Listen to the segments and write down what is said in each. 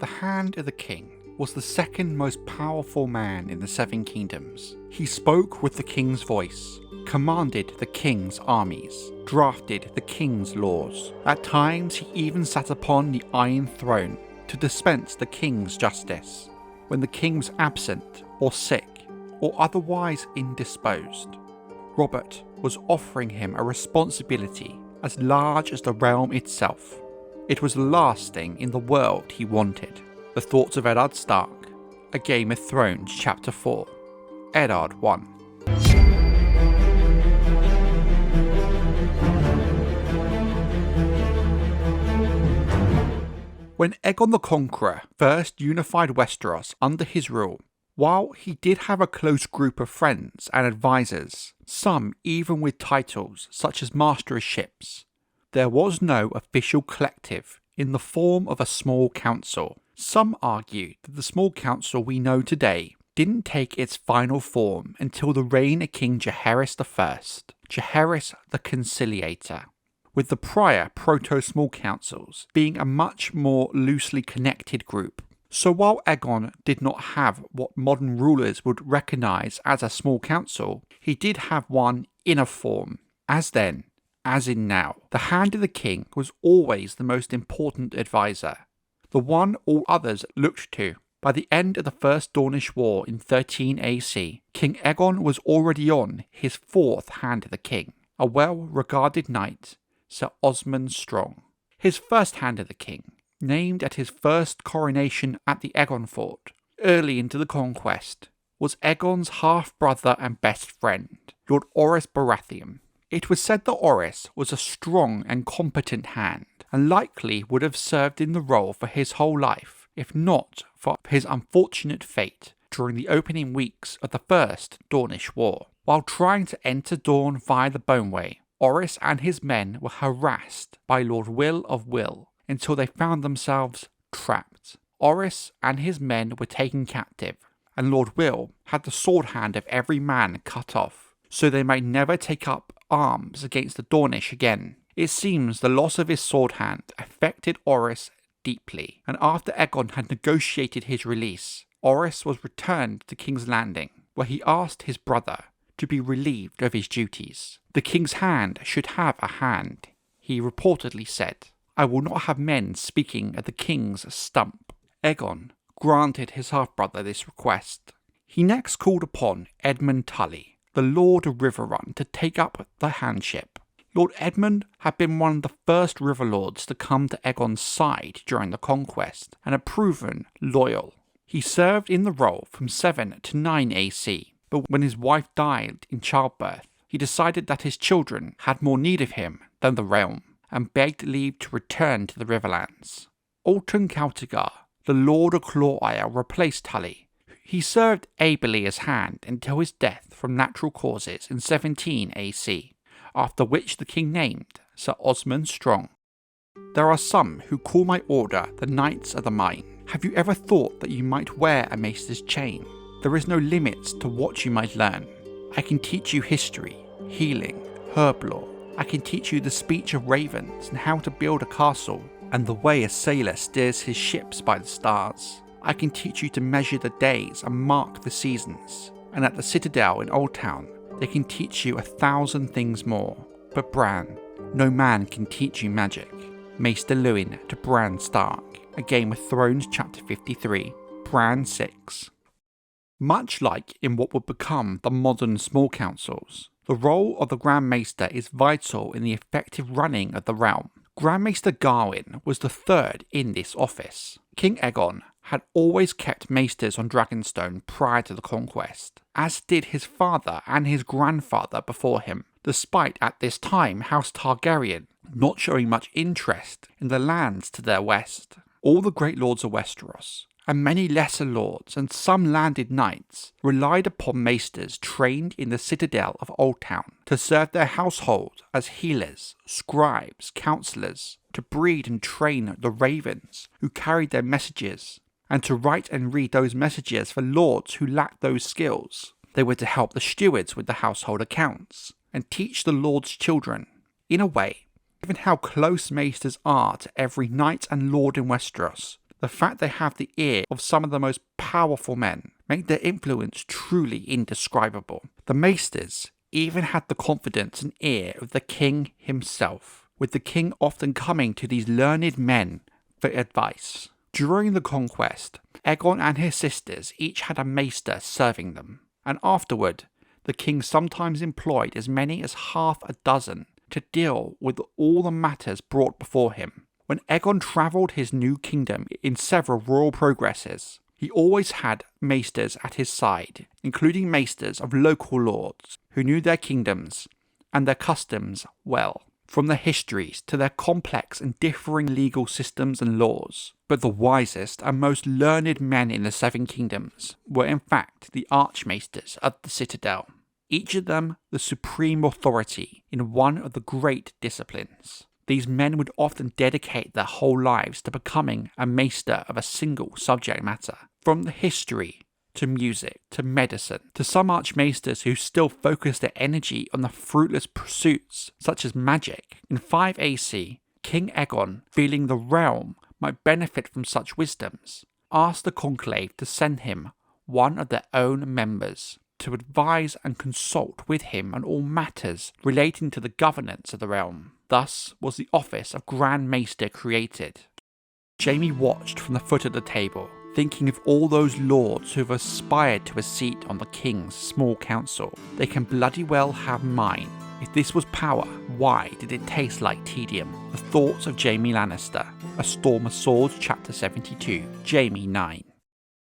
The Hand of the King was the second most powerful man in the Seven Kingdoms. He spoke with the king's voice, commanded the king's armies, drafted the king's laws. At times he even sat upon the Iron Throne to dispense the king's justice when the king was absent or sick or otherwise indisposed. Robert was offering him a responsibility as large as the realm itself. It was the last thing in the world he wanted. The Thoughts of Eddard Stark, A Game of Thrones Chapter 4, Eddard 1. When Aegon the Conqueror first unified Westeros under his rule, while he did have a close group of friends and advisors, some even with titles such as Master of Ships, there was no official collective in the form of a small council. Some argued that the small council we know today didn't take its final form until the reign of King Jaehaerys I, Jaehaerys the Conciliator, with the prior proto-small councils being a much more loosely connected group. So while Aegon did not have what modern rulers would recognise as a small council, he did have one in a form. As then, as in now, the Hand of the King was always the most important advisor, the one all others looked to. By the end of the First Dornish War in 13 AC, King Aegon was already on his fourth Hand of the King, a well-regarded knight, Sir Osmund Strong. His first Hand of the King, named at his first coronation at the Aegon Fort, early into the conquest, was Aegon's half-brother and best friend, Lord Orys Baratheon. It was said that Orys was a strong and competent hand, and likely would have served in the role for his whole life, if not for his unfortunate fate during the opening weeks of the First Dornish War. While trying to enter Dorne via the Boneway, Orys and his men were harassed by Lord Will of Will until they found themselves trapped. Orys and his men were taken captive, and Lord Will had the sword hand of every man cut off, so they might never take up arms against the Dornish again. It seems the loss of his sword hand affected Orys deeply, and after Aegon had negotiated his release, Orys was returned to King's Landing, where he asked his brother to be relieved of his duties. The king's hand should have a hand, he reportedly said. I will not have men speaking at the king's stump. Aegon granted his half-brother this request. He next called upon Edmyn Tully, the Lord of Riverrun, to take up the handship. Lord Edmund had been one of the first river lords to come to Aegon's side during the conquest, and had proven loyal. He served in the role from 7 to 9 AC, but when his wife died in childbirth, he decided that his children had more need of him than the realm, and begged leave to return to the Riverlands. Alton Celtigar, the Lord of Claw-Isle, replaced Tully. He served ably as hand until his death from natural causes in 17 AC, after which the king named Sir Osmund Strong. There are some who call my order the Knights of the Mine. Have you ever thought that you might wear a maester's chain? There is no limits to what you might learn. I can teach you history, healing, herb lore. I can teach you the speech of ravens and how to build a castle, and the way a sailor steers his ships by the stars. I can teach you to measure the days and mark the seasons. And at the Citadel in Old Town, they can teach you 1,000 things more. But Bran, no man can teach you magic. Maester Luwin to Bran Stark, A Game of Thrones Chapter 53, Bran 6. Much like in what would become the modern small councils, the role of the Grand Maester is vital in the effective running of the realm. Grand Maester Gawen was the third in this office. King Aegon had always kept maesters on Dragonstone prior to the conquest, as did his father and his grandfather before him, despite at this time House Targaryen not showing much interest in the lands to their west. All the great lords of Westeros, and many lesser lords and some landed knights, relied upon maesters trained in the Citadel of Old Town to serve their household as healers, scribes, counsellors, to breed and train the ravens who carried their messages, and to write and read those messages for lords who lacked those skills. They were to help the stewards with the household accounts, and teach the lord's children. In a way, given how close maesters are to every knight and lord in Westeros, The fact they have the ear of some of the most powerful men make their influence truly indescribable. The maesters even had the confidence and ear of the king himself, with the king often coming to these learned men for advice. During the conquest, Aegon and his sisters each had a maester serving them, and afterward, the king sometimes employed as many as half a dozen to deal with all the matters brought before him. When Aegon travelled his new kingdom in several royal progresses, he always had maesters at his side, including maesters of local lords who knew their kingdoms and their customs well, from their histories to their complex and differing legal systems and laws. But the wisest and most learned men in the Seven Kingdoms were in fact the Archmaesters of the Citadel, each of them the supreme authority in one of the great disciplines. These men would often dedicate their whole lives to becoming a maester of a single subject matter, from the history to music to medicine, to some archmaesters who still focus their energy on the fruitless pursuits such as magic. In 5 AC, King Aegon, feeling the realm might benefit from such wisdoms, asked the conclave to send him one of their own members to advise and consult with him on all matters relating to the governance of the realm. Thus was the office of Grand Maester created. Jaime watched from the foot of the table, thinking of all those lords who have aspired to a seat on the king's small council. They can bloody well have mine. If this was power, why did it taste like tedium? The thoughts of Jaime Lannister. A Storm of Swords, Chapter 72, Jaime 9.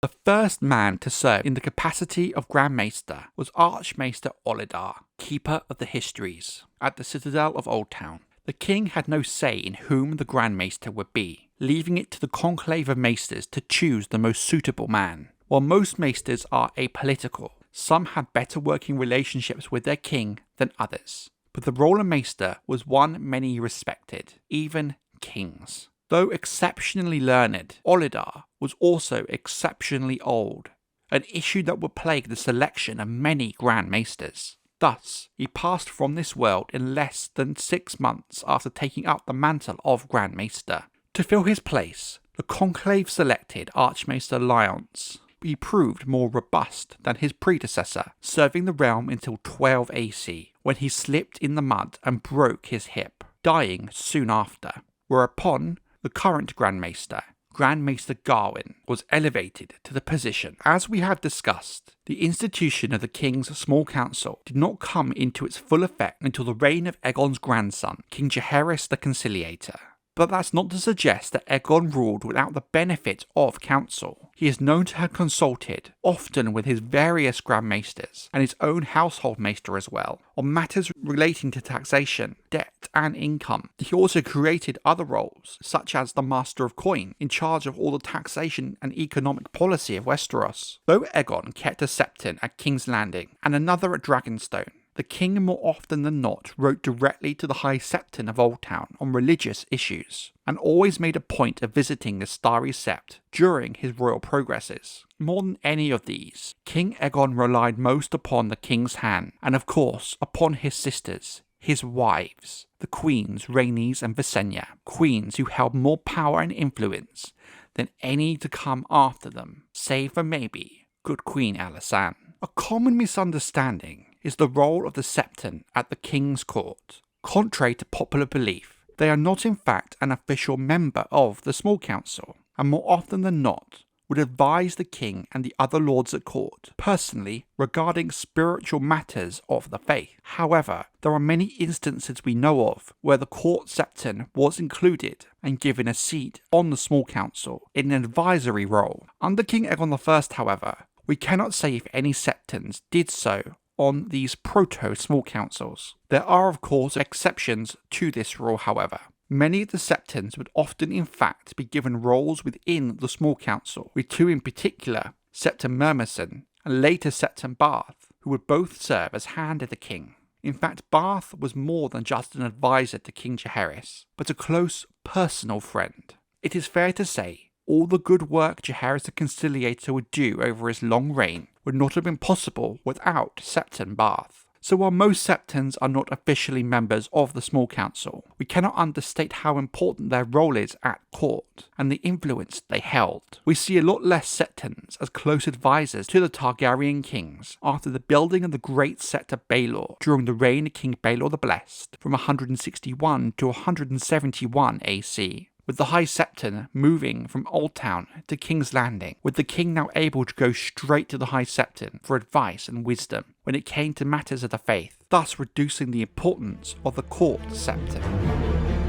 The first man to serve in the capacity of Grand Maester was Archmaester Ollidar, Keeper of the Histories, at the Citadel of Oldtown. The king had no say in whom the Grand Maester would be, leaving it to the conclave of maesters to choose the most suitable man. While most maesters are apolitical, some had better working relationships with their king than others. But the role of maester was one many respected, even kings. Though exceptionally learned, Ollidar was also exceptionally old, an issue that would plague the selection of many Grand Maesters. Thus, he passed from this world in less than 6 months after taking up the mantle of Grand Maester. To fill his place, the conclave selected Archmaester Lyonce. He proved more robust than his predecessor, serving the realm until 12 AC, when he slipped in the mud and broke his hip, dying soon after. Whereupon, the current Grand Maester, Grand Maester Gawen, was elevated to the position. As we have discussed, the institution of the King's Small Council did not come into its full effect until the reign of Aegon's grandson, King Jaehaerys the Conciliator. But that's not to suggest that Aegon ruled without the benefit of counsel. He is known to have consulted, often with his various Grand Maesters, and his own household maester as well, on matters relating to taxation, debt, and income. He also created other roles, such as the Master of Coin, in charge of all the taxation and economic policy of Westeros. Though Aegon kept a septon at King's Landing, and another at Dragonstone, the king more often than not wrote directly to the High Septon of Oldtown on religious issues, and always made a point of visiting the Starry Sept during his royal progresses. More than any of these, King Aegon relied most upon the king's hand, and of course upon his sisters, his wives, the queens Rhaenys and Visenya, queens who held more power and influence than any to come after them, save for maybe good Queen Alysanne. A common misunderstanding is the role of the septon at the king's court. Contrary to popular belief, they are not in fact an official member of the small council, and more often than not would advise the king and the other lords at court personally regarding spiritual matters of the faith. However, there are many instances we know of where the court septon was included and given a seat on the small council in an advisory role. Under King Aegon I, however, we cannot say if any septons did so on these proto-small councils. There are of course exceptions to this rule, however. Many of the septons would often in fact be given roles within the small council, with two in particular, Septon Mermerson and later Septon Barth, who would both serve as hand of the king. In fact, Barth was more than just an advisor to King Jaehaerys, but a close personal friend. It is fair to say all the good work Jaehaerys the Conciliator would do over his long reign would not have been possible without Septon Barth. So while most septons are not officially members of the Small Council, we cannot understate how important their role is at court and the influence they held. We see a lot less septons as close advisors to the Targaryen kings after the building of the Great Sept of Baelor during the reign of King Baelor the Blessed from 161 to 171 AC. With the High Septon moving from Old Town to King's Landing, with the king now able to go straight to the High Septon for advice and wisdom when it came to matters of the faith, thus reducing the importance of the court septon.